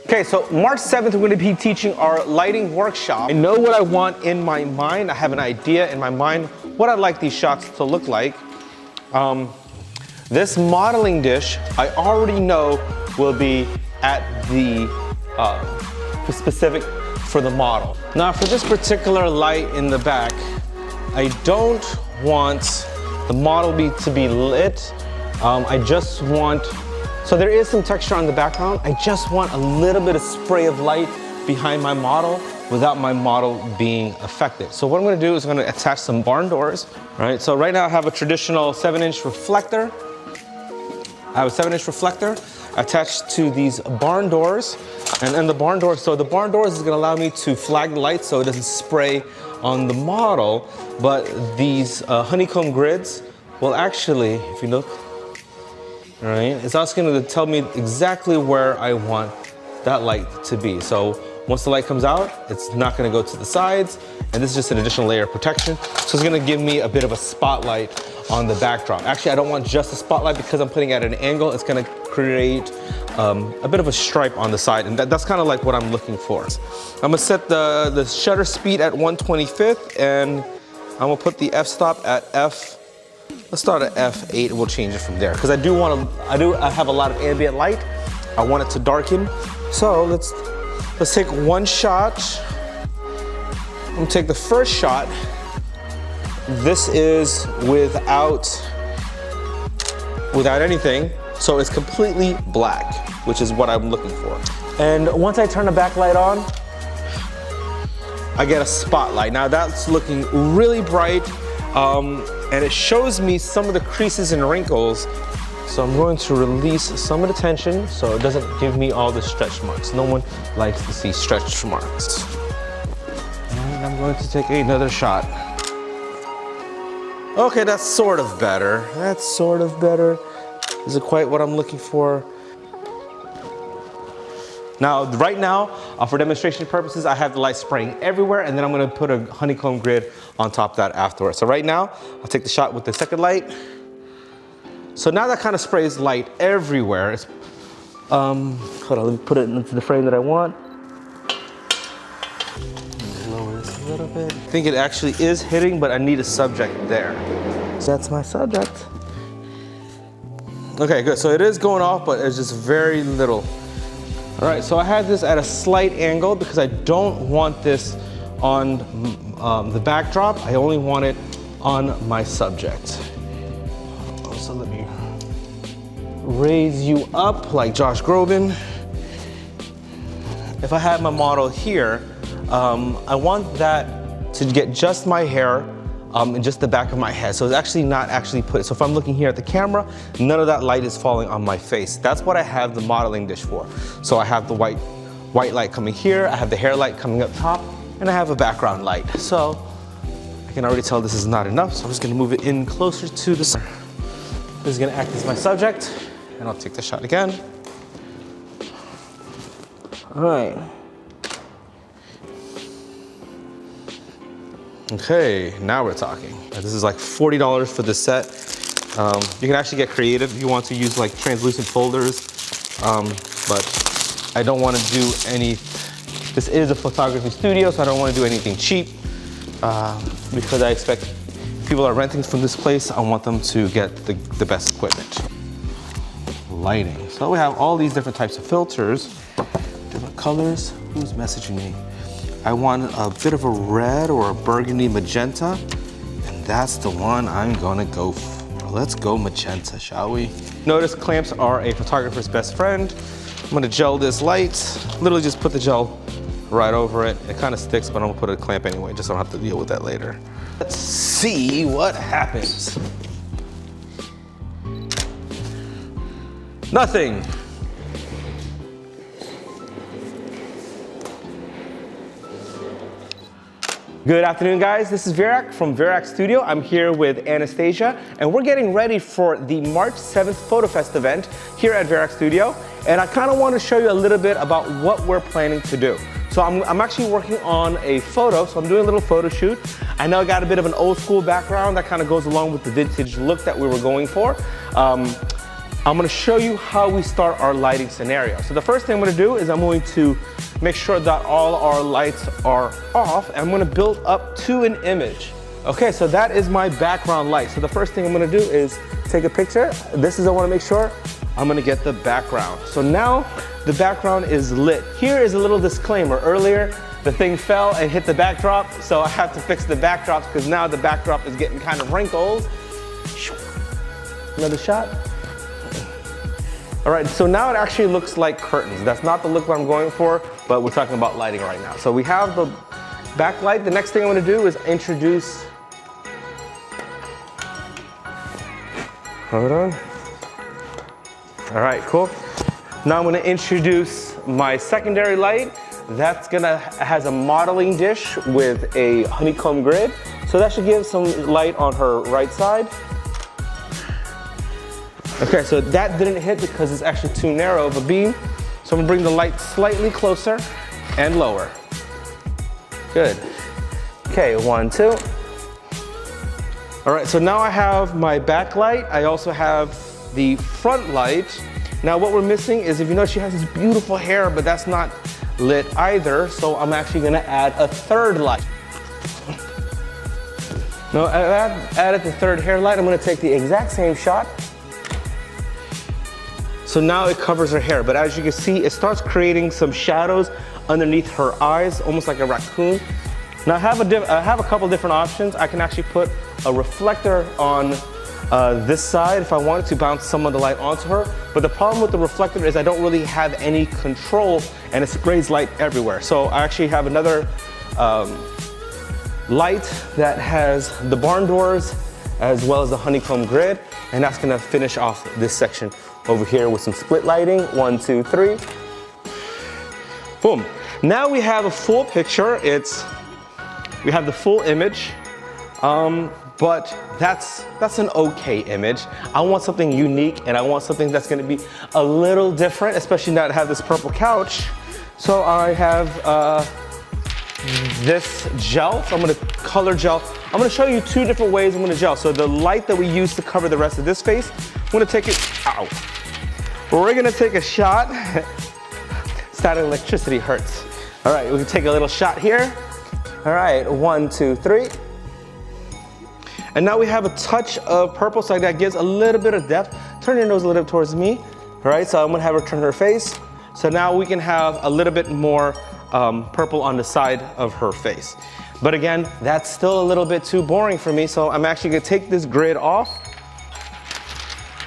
Okay, so March 7th, we're gonna be teaching our lighting workshop. I know what I want in my mind. I have an idea in my mind what I'd like these shots to look like. This modeling dish, I already know will be at the specific for the model. Now for this particular light in the back, I don't want the model to be lit. I just want, so there is some texture on the background. I just want a little bit of spray of light behind my model without my model being affected. So what I'm gonna do is I'm gonna attach some barn doors, right? So right now I have a traditional 7-inch reflector. I have a 7-inch reflector attached to these barn doors. And then the barn doors, so the barn doors is gonna allow me to flag the light so it doesn't spray on the model, but these honeycomb grids will actually, if you look, all right, it's also gonna tell me exactly where I want that light to be. So once the light comes out, it's not gonna go to the sides, and this is just an additional layer of protection. So it's gonna give me a bit of a spotlight on the backdrop. Actually, I don't want just a spotlight because I'm putting it at an angle. It's gonna create a bit of a stripe on the side, and that's kind of like what I'm looking for. I'm gonna set the shutter speed at 1/25, and I'm gonna put the f-stop at let's start at f8, and we'll change it from there. Because I have a lot of ambient light. I want it to darken. So let's take one shot. I'm gonna take the first shot. This is without anything. So it's completely black, which is what I'm looking for. And once I turn the backlight on, I get a spotlight. Now that's looking really bright, and it shows me some of the creases and wrinkles. So I'm going to release some of the tension so it doesn't give me all the stretch marks. No one likes to see stretch marks. And I'm going to take another shot. Okay, that's sort of better. That's sort of better. Is it quite what I'm looking for? Now, right now, for demonstration purposes, I have the light spraying everywhere, and then I'm gonna put a honeycomb grid on top of that afterwards. So right now, I'll take the shot with the second light. So now that kind of sprays light everywhere. Hold on, let me put it into the frame that I want. Lower this a little bit. I think it actually is hitting, but I need a subject there. So that's my subject. Okay, good, so it is going off, but it's just very little. All right, so I had this at a slight angle because I don't want this on the backdrop. I only want it on my subject. So let me raise you up like Josh Groban. If I had my model here, I want that to get just my hair and just the back of my head. So it's actually not actually put, so if I'm looking here at the camera, none of that light is falling on my face. That's what I have the modeling dish for. So I have the white light coming here, I have the hair light coming up top, and I have a background light. So I can already tell this is not enough, so I'm just gonna move it in closer to the center. This is gonna act as my subject, and I'll take the shot again. All right. Okay, now we're talking. This is like $40 for this set. You can actually get creative if you want to use like translucent folders, but I don't want to do this is a photography studio, so I don't want to do anything cheap because I expect people are renting from this place. I want them to get the best equipment. Lighting. So we have all these different types of filters, different colors. Who's messaging me? I want a bit of a red or a burgundy magenta, and that's the one I'm gonna go for. Let's go magenta, shall we? Notice clamps are a photographer's best friend. I'm gonna gel this light, literally just put the gel right over it. It kind of sticks, but I'm gonna put a clamp anyway, just so I don't have to deal with that later. Let's see what happens. Nothing. Good afternoon, guys. This is Virak from Virak Studio. I'm here with Anastasia, and we're getting ready for the March 7th Photo Fest event here at Virak Studio. And I kind of want to show you a little bit about what we're planning to do. So I'm actually working on a photo, so I'm doing a little photo shoot. I know I got a bit of an old school background that kind of goes along with the vintage look that we were going for. I'm gonna show you how we start our lighting scenario. So the first thing I'm gonna do is I'm going to make sure that all our lights are off, and I'm gonna build up to an image. Okay, so that is my background light. So the first thing I'm gonna do is take a picture. This is, I wanna make sure I'm gonna get the background. So now the background is lit. Here is a little disclaimer. Earlier, the thing fell and hit the backdrop, so I have to fix the backdrops because now the backdrop is getting kind of wrinkled. Another shot. All right, so now it actually looks like curtains. That's not the look I'm going for, but we're talking about lighting right now. So we have the backlight. The next thing I'm gonna do is introduce, hold on. All right, cool. Now I'm gonna introduce my secondary light. That's has a modeling dish with a honeycomb grid. So that should give some light on her right side. Okay, so that didn't hit because it's actually too narrow of a beam. So I'm gonna bring the light slightly closer and lower. Good. Okay, 1, 2. All right, so now I have my backlight. I also have the front light. Now what we're missing is, if you notice, she has this beautiful hair, but that's not lit either. So I'm actually gonna add a third light. Now I added the third hair light. I'm gonna take the exact same shot. So now it covers her hair, but as you can see, it starts creating some shadows underneath her eyes, almost like a raccoon. Now I have a couple different options. I can actually put a reflector on this side if I wanted to bounce some of the light onto her. But the problem with the reflector is I don't really have any control, and it sprays light everywhere. So I actually have another light that has the barn doors as well as the honeycomb grid, and that's gonna finish off this section over here with some split lighting. 1, 2, 3. Boom. Now we have a full picture. We have the full image, but that's an okay image. I want something unique, and I want something that's gonna be a little different, especially now that I have this purple couch. So I have this gel. So I'm gonna color gel. I'm gonna show you 2 different ways I'm gonna gel. So the light that we use to cover the rest of this face, I'm gonna take it, ow. We're gonna take a shot. Static electricity hurts. All right, we can take a little shot here. All right, 1, 2, 3. And now we have a touch of purple, so that gives a little bit of depth. Turn your nose a little bit towards me. All right, so I'm gonna have her turn her face. So now we can have a little bit more purple on the side of her face. But again, that's still a little bit too boring for me, so I'm actually gonna take this grid off,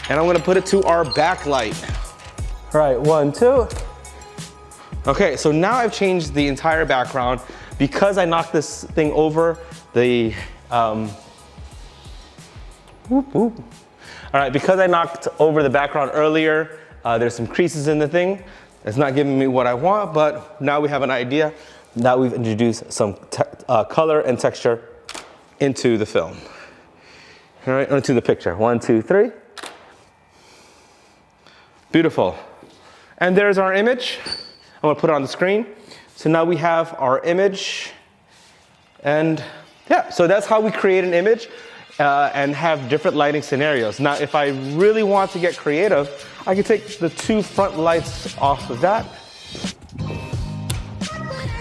and I'm gonna put it to our backlight. All right, 1, 2. Okay, so now I've changed the entire background because I knocked this thing over. All right, because I knocked over the background earlier, there's some creases in the thing. It's not giving me what I want, but now we have an idea. Now we've introduced some color and texture into the film. All right, onto the picture. 1, 2, 3. Beautiful. And there's our image. I'm gonna put it on the screen. So now we have our image. And yeah, so that's how we create an image and have different lighting scenarios. Now, if I really want to get creative, I can take the 2 front lights off of that.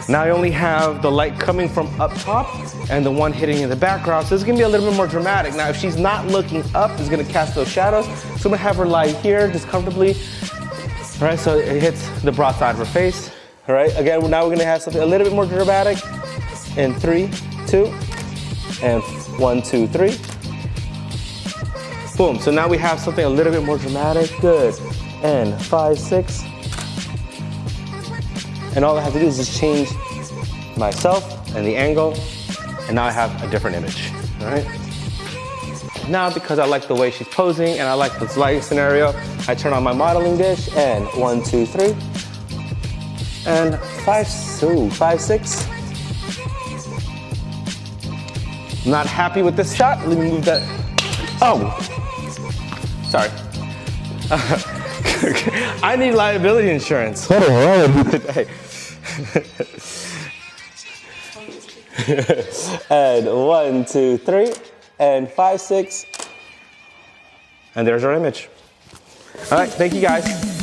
Now I only have the light coming from up top and the one hitting in the background, so it's gonna be a little bit more dramatic. Now, if she's not looking up, it's gonna cast those shadows. So I'm gonna have her lie here just comfortably. All right, so it hits the broad side of her face. All right, again, now we're gonna have something a little bit more dramatic. In 3, 2, and 1, 2, 3. Boom, so now we have something a little bit more dramatic. Good, and 5, 6. And all I have to do is just change myself and the angle, and now I have a different image, all right? Now, because I like the way she's posing and I like this lighting scenario, I turn on my modeling dish, and 1, 2, 3, and 5, 6. Not happy with this shot, let me move that. Oh, sorry. I need liability insurance. What the hell are you today? And 1, 2, 3, and 5, 6. And there's our image. All right, thank you guys.